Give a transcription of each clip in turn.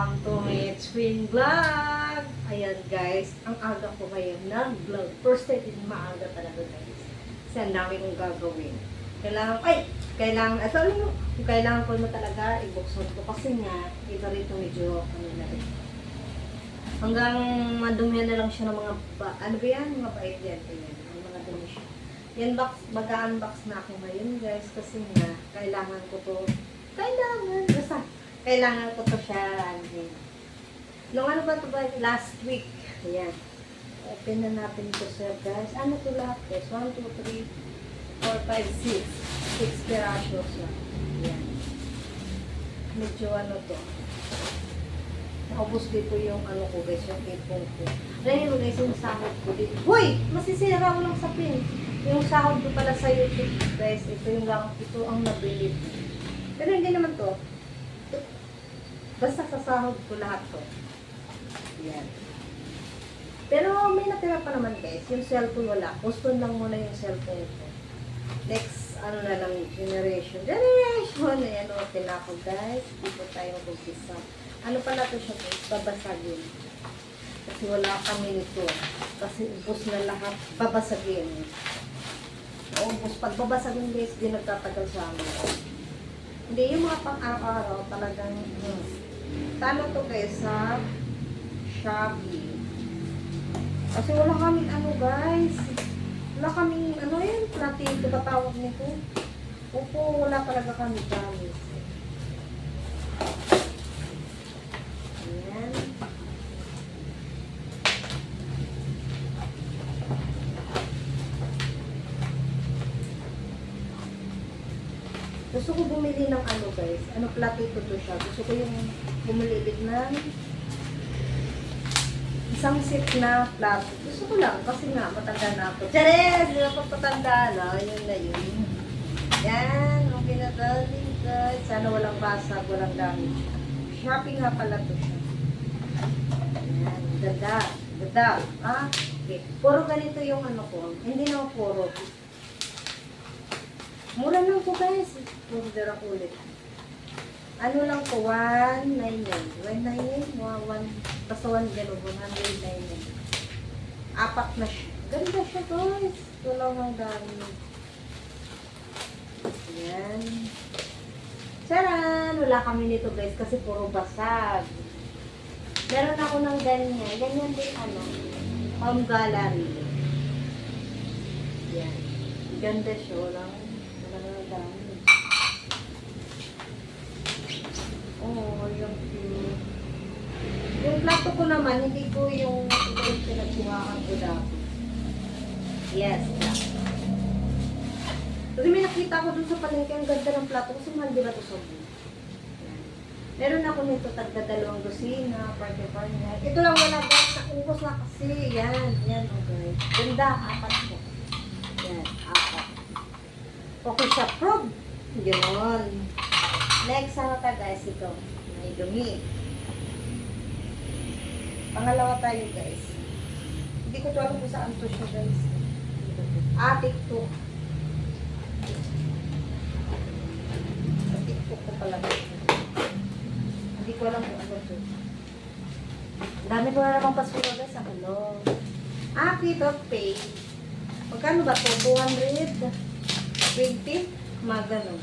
Welcome to my Twin Vlog! Ayan guys, ang aga ko ngayon nag-vlog. First time din maaga talaga guys. Kasi ang dami kong gagawin. Kailangan ko na talaga ibuksan ko. Kasi nga, iba rito medyo, na rin. Hanggang madumihan na lang siya ng mga, ano ba yan? Mga bait yan. Ayan, ang mga dumi siya. Yan, mag-unbox na ako ngayon guys. Kasi nga, kailangan ko to. Kailangan ko to siya. Nung ano ba ito ba? Last week. Ayan. Open na natin ito sir guys. Ano ito lahat guys? 1, 2, 3, 4, 5, 6. 6 perasos na. Ayan. Medyo ano to. Naubos dito yung ano ko guys. Yung ipon ko. Ayan mo guys yung sahod ko dito. Hoy! Masisira ko lang sa pin. Yung sahod ko pala sa YouTube guys. Ito ang nabili. Pero hindi naman to. Basta sa sahod ko lahat to. Yan. Pero may natira pa naman guys. Yung cellphone wala. Postpone lang muna yung cellphone ko. Next, ano na lang, generation. Ayan o, tinako guys. Dito tayo mag-umpisa. Ano pala to siya guys? Babasagin. Kasi wala kami nito. Kasi ubos na lahat. Babasagin. Ubos. Pag babasagin guys, di nagtatagal sa amin. Hindi, yung mga pang-araw-araw talagang talo to guys sa Shopee. Kasi wala kaming ano guys. Wala kaming ano yun, platito katawag nito. Opo, wala talaga kami guys. Ayan. Gusto ko bumili ng ano guys. Ano platito to siya. Gusto ko yung bumili ng isang set na plato. Gusto ko lang kasi nga matanda na ako. Chares! Hindi na patanda na. Yun na yun. Yan. Okay na darling guys. Sana walang basag, walang damage. Shopping nga pala to siya. Yan. Ganda. Ganda. Ah? Okay. Puro ganito yung ano ko. Hindi na puro. Mura lang po guys. Order ako ulit. Ano lang po, 199. 199? Basta 1 gano'n, 199. Apat na siya. Ganda siya guys. Ito lang ang dami. Ayan. Charan! Wala kami nito guys kasi puro basag. Meron ako ng ganyan. Ganyan din ano. Home gallery. Ayan. Ganda siya. Walang dami. Oh, yung cute. Yung plato ko naman, hindi ko yung pinagkuhaan ko dati. Yes. Kasi may nakita ko dun sa palengke, ang ganda ng plato. Kasi mahal di ba ito sa buo? Meron ako nito, tagda 2 dosina, parte-parte. Ito lang wala guys, naubos na kasi. Yan, yan, okay. Ganda, 4 po. Yan, 4. Okay siya, probe. Ganon. Next, ano ka guys, ito. May dumi. Pangalawa tayo guys. Hindi ko to alam kung saan to siya guys. TikTok. TikTok ko pala. Hindi ko alam kung ano to. Dami ko na namang pasura guys. Ano? TikTok pay. Magkano ba to? 220? Maganon.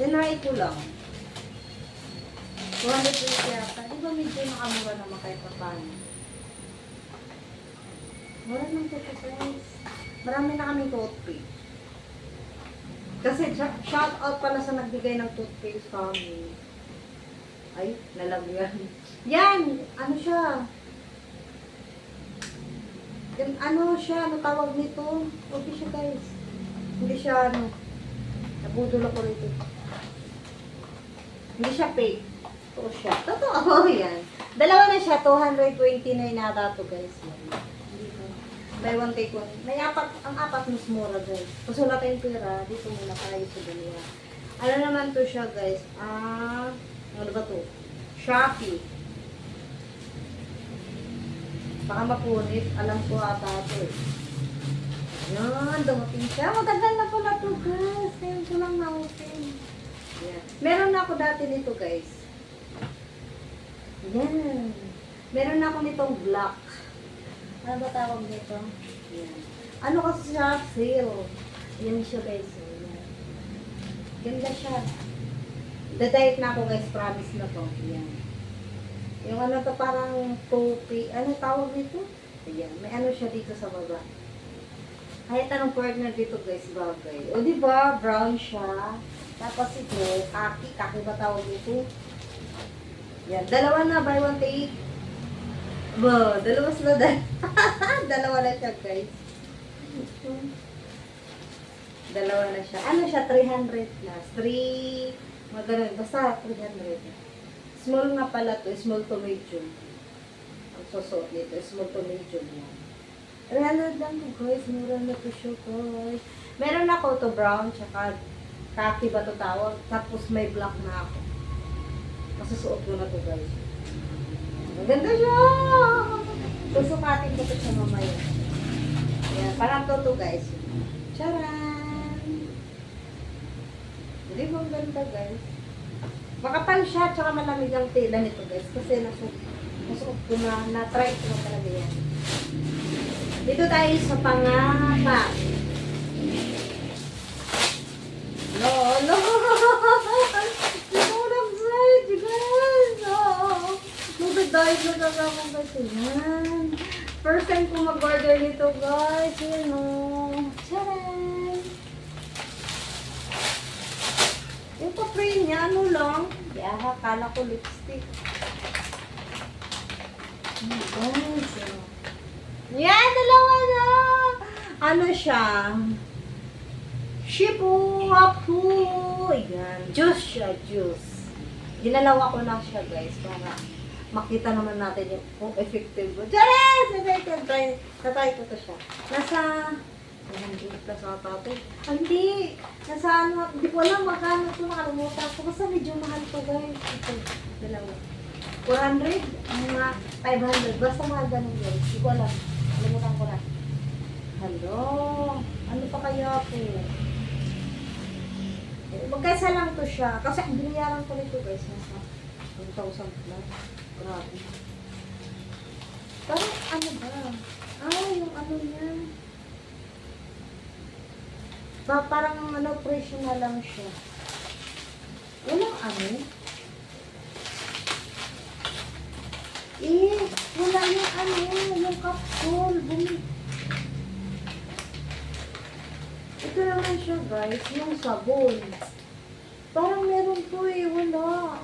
Sinay ko lang. 220 yata. Di ba medyo nakamura naman kahit pa paano? Mura ng toothpaste guys. Marami na kaming toothpaste. Kasi shout out pala sa nagbigay ng toothpaste sa amin. Ay, nalagyan. Yan! Ano siya? Yan, ano siya? Ano tawag nito? Okay siya guys. Hindi siya ano. Nabudol ako rito. Hindi siya fake. Totoo siya. Totoo. Yan. Dalawa na siya. 229 nata to guys. Yan. Buy one take one. May apat. Ang apat mas mura guys. Kung wala tayong pera, dito muna tayo sa dalawa. Ano naman to siya guys? Ano ba to? Shopee. Baka mapunit. Alam ko ata ito eh. Yan. Dumating siya. Magandang na pala to guys. Kaya ko lang na-open. Yan. Meron na ako dati nito guys. Yan. Meron na ako nitong black. Ano ba tawag nito? Yan. Ano kasi siya? Sale. Yan siya guys. Yan. Ganda siya. Da-diet na ako guys. Promise na to. Yan. Yung ano to parang topi. Ano tawag nito? Ayan. May ano siya dito sa baba. Kahit anong partner dito guys, bagay. O diba? Brown siya. Tapos ito, kaki. Kaki ba tawag dito? Yan. Dalawa na. Buy one take. Ba, dalawa sila dahil. Dalawa na siya guys. Dalawa na siya. Ano siya? 300 plus. 3, maganda. Basta 300. Small nga pala to. Small to medium. Ang susuot nito. Small to medium yan. 300 lang to guys. Mura na to siya guys. Meron ako to brown. Tsaka kaki ba to tawag. Tapos may black na ako. Masusuot ko na to guys. Ang ganda siya! Susukatin ko to siya mamaya. Ayan. Parang to guys. Charan! Hindi mo ang ganda guys. Makapal siya, tsaka malamig ang tela nito guys. Kasi nasuot ko na-try ko na talaga yan. Dito tayo sa pangapa. No. Nakurang side, guys. Mag-dive na talaga akong guys. Yan. First time ko mag-order nito guys. Yan o. Charan! Yung pa-frame niya, ano lang? Yaha, kala ko lipstick. Guys, yan, dalawa na! Ano siya? Shibu Hapu! Yan, juice siya, juice. Ginalawa ko na siya, guys, para makita naman natin yung kung effective. Charis! Natry ko to siya. Nasa 100 plus ata ito. Hindi! Nasa ano, hindi ko alam magkano ito, nakalimutan ko. Basta medyo mahal to guys. Ito, dalawa. 400? Mga 500. Basta mga ganun guys. Hindi ko alam. Nalimutan ko na. Hello? Ano pa kaya po? Magkaisa lang to siya. Kasi ang binayaran ko nito guys. Nasa 1,000 plus. Grabe. Parang ano ba? Yung ano niya. Parang ano, presyo na lang siya. Walang ano. Wala yung ano, yung capsule. Ito naman siya guys, yung sabon. Parang meron po wala.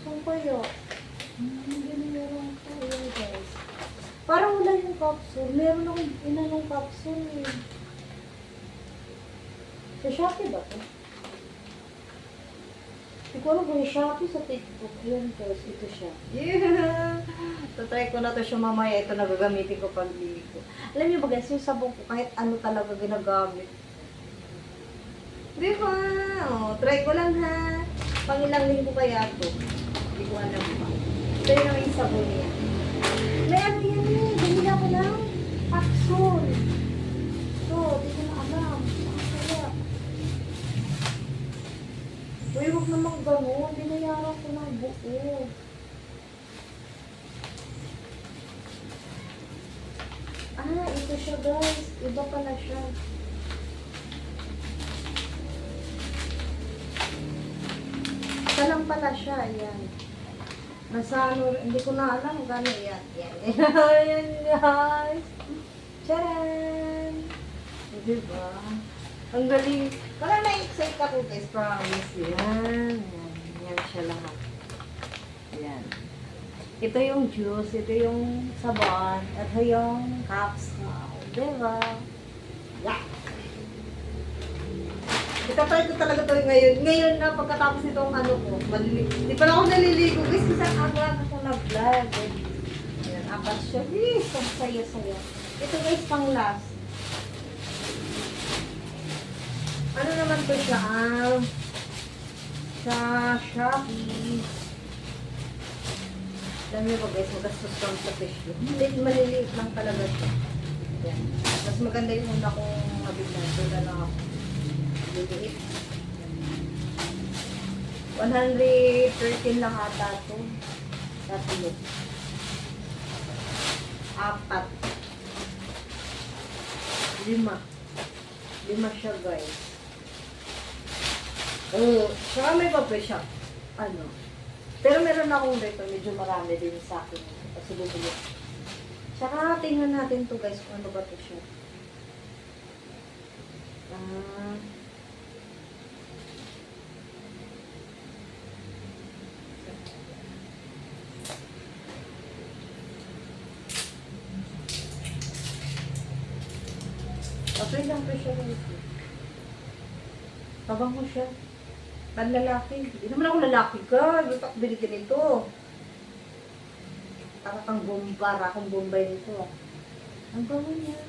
Saan kaya? Hindi meron po guys. Parang wala yung capsule. Meron akong inanong capsule Sa Shopee ba ito? Hindi ko alam kung yung Shopee sa TikTok. Yan guys, ito siya. Yeah! Tatry ko na ito siya mamaya. Ito na gagamitin ko pag bili ko. Alam niyo ba guys, yung sabon ko kahit ano talaga ginagamit. Diba? Try ko lang ha. Pang ilang linggo kaya ito. Hindi ko alam pa. Ito yun naman yung sabon niya. May ano yan Bumili ako ng capsule. Ito, di ko na alam. Uy, huwag naman gano'n. Binayaran ko ng buo. Ito siya guys. Iba pala siya. Isa lang pala siya. Ayan. Nasa ano, hindi ko na alam kung gano'n. Ayan. Ayan guys. Charan! Diba? Ang galing. Parang na-excite ako guys, promise. Yan. Yan siya lahat. Yan. Ito yung juice, ito yung sabon, ito yung capsule. Diba? Yeah. Itatry ko talaga ito ngayon. Ngayon na, pagkatapos nitong ano ko, maliligo. Hindi pa na ako naliligo guys, kasi aga ako nag-vlog. Yan, apat siya. Ang saya-saya. Ito guys, pang last. Ano naman to siya? Sa Shopee. Alam niyo ba guys, magastos lang sa tissue. Maliliit lang talaga siya. Yan. Mas maganda yung una kong nabiglan. Doon na lang ako. Liliit. 113 lang ata ito. Tatlo. Apat. 5. 5 siya, guys. Saka may pa siya. Ano? Pero meron akong dito, medyo marami din sa akin. Kasi bumili. Saka tingnan natin to guys, kung ano ba to siya. Okay lang po siya guys. Tabang mo siya. Panlalaki. Hindi naman ako lalaki ka. Ba't ako binigyan nito? Para kang bomba. Akong bombay nito. Ang bango niya.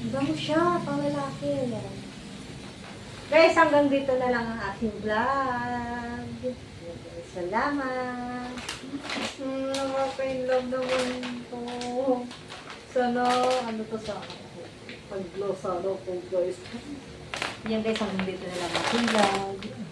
Ang bango siya. Panlalaki. Guys, hanggang dito na lang ang aking vlog. Salamat. Nakaka-inlove naman ito. Sana, ano to sa pag-glow sa loob guys. Yan guys, hanggang dito na lang aking vlog.